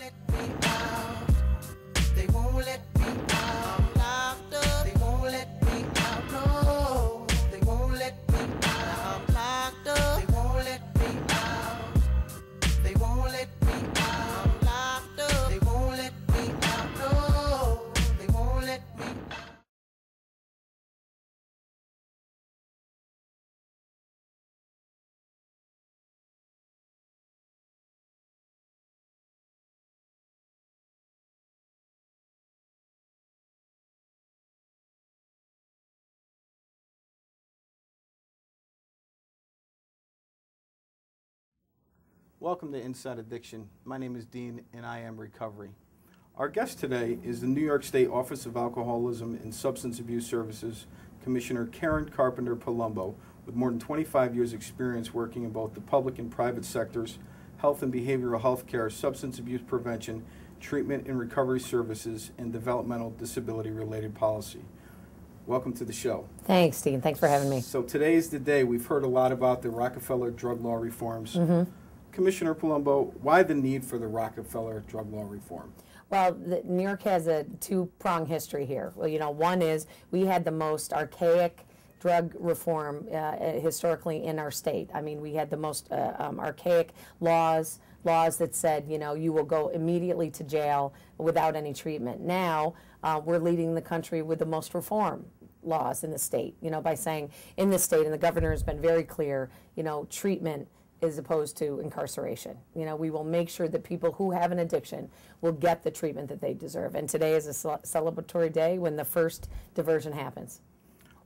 let me out. They won't let me out. I'm locked up. They won't let me out. No, they won't let me out. I'm locked up. They won't let me out. They won't let me out. I'm locked up. They won't let me out. No, they won't let me out. Welcome to Inside Addiction. My name is Dean and I am Recovery. Our guest today is the New York State Office of Alcoholism and Substance Abuse Services Commissioner Karen Carpenter-Palumbo, with more than 25 years experience working in both the public and private sectors, health and behavioral health care, substance abuse prevention, treatment and recovery services, and developmental disability related policy. Welcome to the show. Thanks, Dean. Thanks for having me. So today is the day. We've heard a lot about the Rockefeller drug law reforms. Commissioner Palumbo, why the need for the Rockefeller drug law reform? Well, New York has a two-pronged history here. Well, you know, one is we had the most archaic drug reform historically in our state. I mean, we had the most archaic laws that said, you know, you will go immediately to jail without any treatment. Now, we're leading the country with the most reform laws in the state, you know, by saying in the state, and the governor has been very clear, you know, treatment as opposed to incarceration. You know, we will make sure that people who have an addiction will get the treatment that they deserve. And today is a celebratory day when the first diversion happens.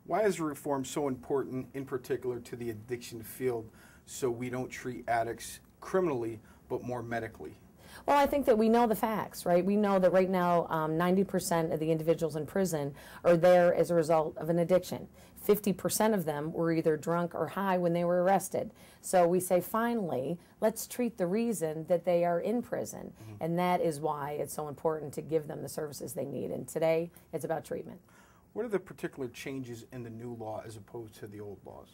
Why is reform so important, in particular to the addiction field, so we don't treat addicts criminally, but more medically? Well, I think that we know the facts, right? We know that right now 90% of the individuals in prison are there as a result of an addiction. 50% of them were either drunk or high when they were arrested. So we say, finally, let's treat the reason that they are in prison. And that is why it's so important to give them the services they need. And today, it's about treatment. What are the particular changes in the new law as opposed to the old laws?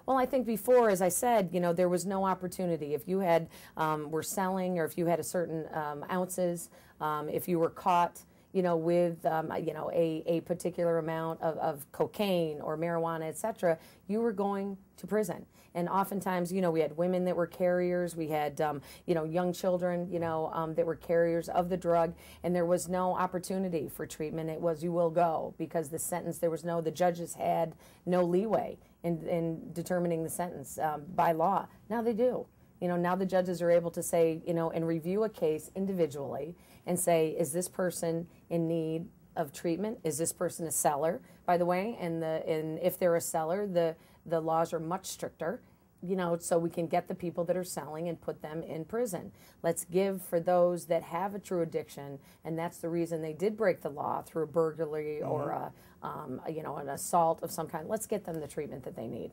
Well, I think before, as I said, you know, there was no opportunity. If you had, were selling, or if you had a certain ounces, if you were caught, you know, with, you know, a particular amount of cocaine or marijuana, etc., you were going to prison. And oftentimes, you know, we had women that were carriers, we had, you know, young children, you know, that were carriers of the drug, and there was no opportunity for treatment. It was, you will go, because the sentence, there was no, the judges had no leeway in determining the sentence by law. Now they do. You know, now the judges are able to say, you know, and review a case individually and say, is this person in need of treatment? Is this person a seller, by the way? And if they're a seller, the laws are much stricter, you know, so we can get the people that are selling and put them in prison. Let's give for those that have a true addiction, and that's the reason they did break the law through a burglary or you know, an assault of some kind. Let's get them the treatment that they need.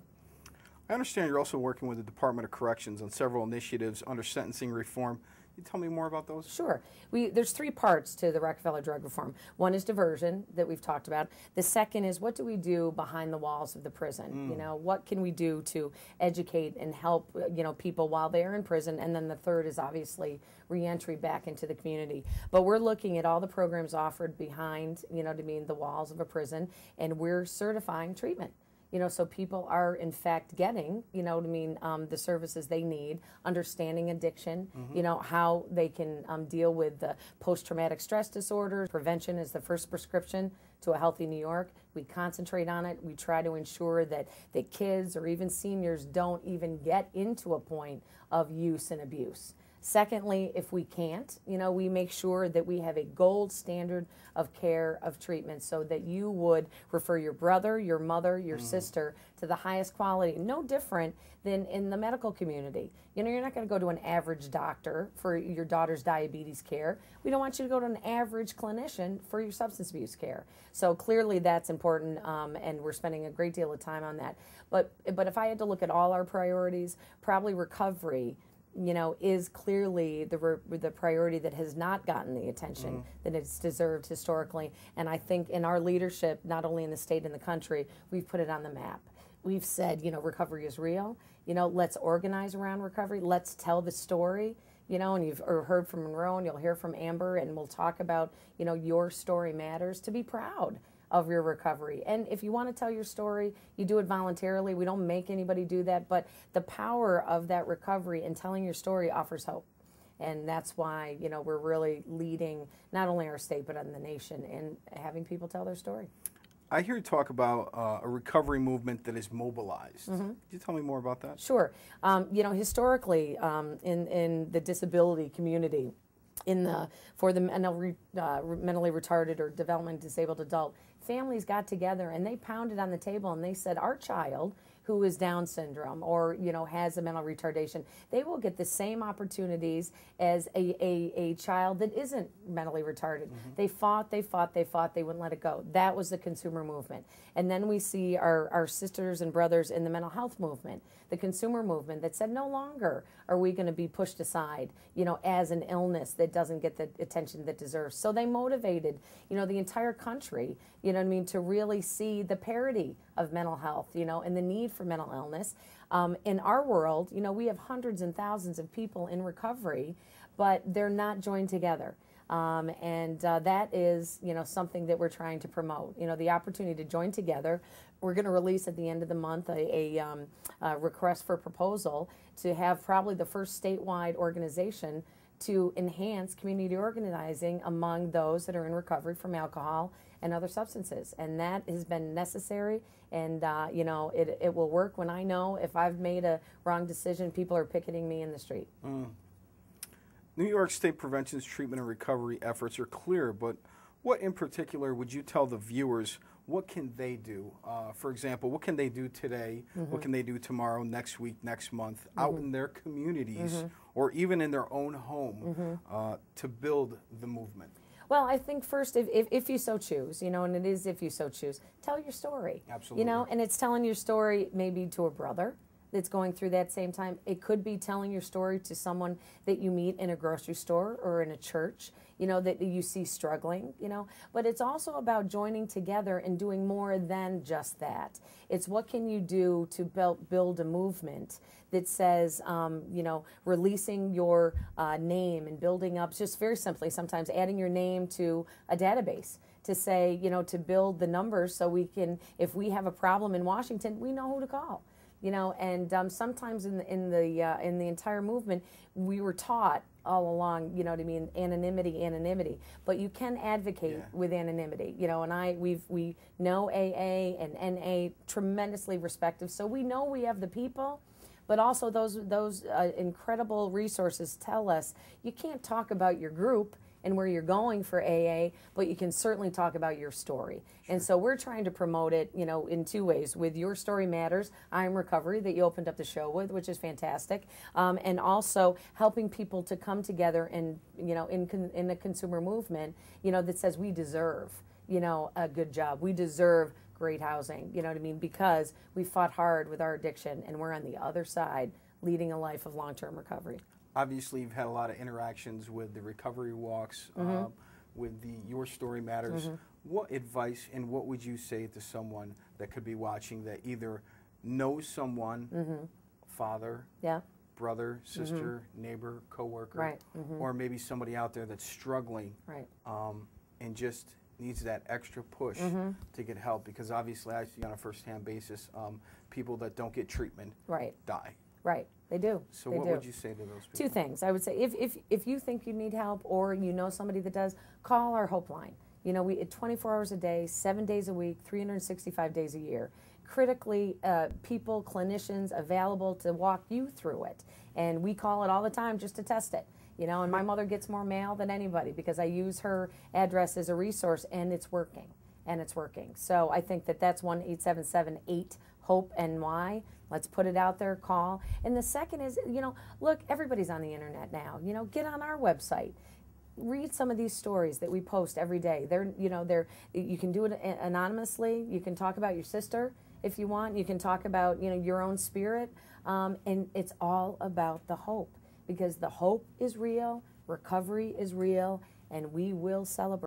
I understand you're also working with the Department of Corrections on several initiatives under sentencing reform. Can you tell me more about those? Sure. There's three parts to the Rockefeller drug reform. One is diversion that we've talked about. The second is, what do we do behind the walls of the prison? You know, what can we do to educate and help, you know, people while they are in prison? And then the third is obviously reentry back into the community. But we're looking at all the programs offered behind, you know, to mean the walls of a prison, and we're certifying treatment. You know, so people are in fact getting, you know, to mean the services they need, understanding addiction, you know, how they can deal with the post-traumatic stress disorder. Prevention is the first prescription to a healthy New York. We concentrate on it. We try to ensure that the kids or even seniors don't even get into a point of use and abuse. Secondly, if we can't, you know, we make sure that we have a gold standard of care, of treatment, so that you would refer your brother, your mother, your sister to the highest quality, no different than in the medical community. You know, you're not going to go to an average doctor for your daughter's diabetes care. We don't want you to go to an average clinician for your substance abuse care. So clearly that's important, and we're spending a great deal of time on that. But if I had to look at all our priorities, probably recovery, you know, is clearly the priority that has not gotten the attention that it's deserved historically. And I think in our leadership, not only in the state and the country, we've put it on the map. We've said, you know, recovery is real. You know, let's organize around recovery. Let's tell the story. and you've heard from Monroe, and you'll hear from Amber, and we'll talk about, your story matters, to be proud of your recovery. And if you want to tell your story, you do it voluntarily. We don't make anybody do that, but the power of that recovery and telling your story offers hope. And that's why, we're really leading not only our state, but in the nation in having people tell their story. I hear you talk about a recovery movement that is mobilized. Could you tell me more about that? Sure. Historically, in the disability community, for the mentally retarded or developmentally disabled adult, families got together and they pounded on the table and they said, our child who is Down syndrome or has a mental retardation, they will get the same opportunities as a child that isn't mentally retarded. They fought, they wouldn't let it go. That was the consumer movement. And then we see our sisters and brothers in the mental health movement, the consumer movement, that said no longer are we going to be pushed aside, as an illness that doesn't get the attention that deserves. So they motivated, the entire country, to really see the parity of mental health, and the need for mental illness. In our world, we have hundreds and thousands of people in recovery, but they're not joined together. That is, something that we're trying to promote. The opportunity to join together. We're going to release at the end of the month a request for proposal to have probably the first statewide organization to enhance community organizing among those that are in recovery from alcohol and other substances. And that has been necessary, and it will work when I know if I've made a wrong decision, people are picketing me in the street. New York State Prevention's treatment and recovery efforts are clear, but what in particular would you tell the viewers, what can they do? For example, what can they do today? What can they do tomorrow, next week, next month, out in their communities or even in their own home to build the movement? Well, I think first, if you so choose, and it is if you so choose, tell your story. Absolutely. And it's telling your story maybe to a brother that's going through that same time. It could be telling your story to someone that you meet in a grocery store or in a church, that you see struggling, But it's also about joining together and doing more than just that. It's what can you do to build a movement that says, releasing your name and building up, just very simply, sometimes adding your name to a database to say, to build the numbers so we can, if we have a problem in Washington, we know who to call. Sometimes in the entire movement, we were taught all along, anonymity, but you can advocate with anonymity, and we know AA and NA tremendously respective, so we know we have the people, but also those incredible resources tell us you can't talk about your group and where you're going for AA, but you can certainly talk about your story. And so we're trying to promote it, in two ways. With Your Story Matters, I'm Recovery, that you opened up the show with, which is fantastic, and also helping people to come together and, in the consumer movement, that says we deserve, a good job. We deserve great housing, because we fought hard with our addiction, and we're on the other side leading a life of long-term recovery. Obviously, you've had a lot of interactions with the recovery walks, with the Your Story Matters. What advice and what would you say to someone that could be watching that either knows someone, father, brother, sister, neighbor, coworker, or maybe somebody out there that's struggling and just needs that extra push to get help? Because obviously, I see on a first-hand basis, people that don't get treatment die. Right, they do. So what would you say to those people? Two things. I would say if you think you need help or you know somebody that does, call our Hope line. We 24 hours a day, 7 days a week, 365 days a year. Critically, people, clinicians available to walk you through it. And we call it all the time just to test it. And my mother gets more mail than anybody because I use her address as a resource, and it's working. So I think that's 1-877-8-HOPE-NY. Let's put it out there, call. And the second is, look, everybody's on the internet now. Get on our website. Read some of these stories that we post every day. You can do it anonymously. You can talk about your sister if you want. You can talk about, your own spirit. And it's all about the hope, because the hope is real, recovery is real, and we will celebrate.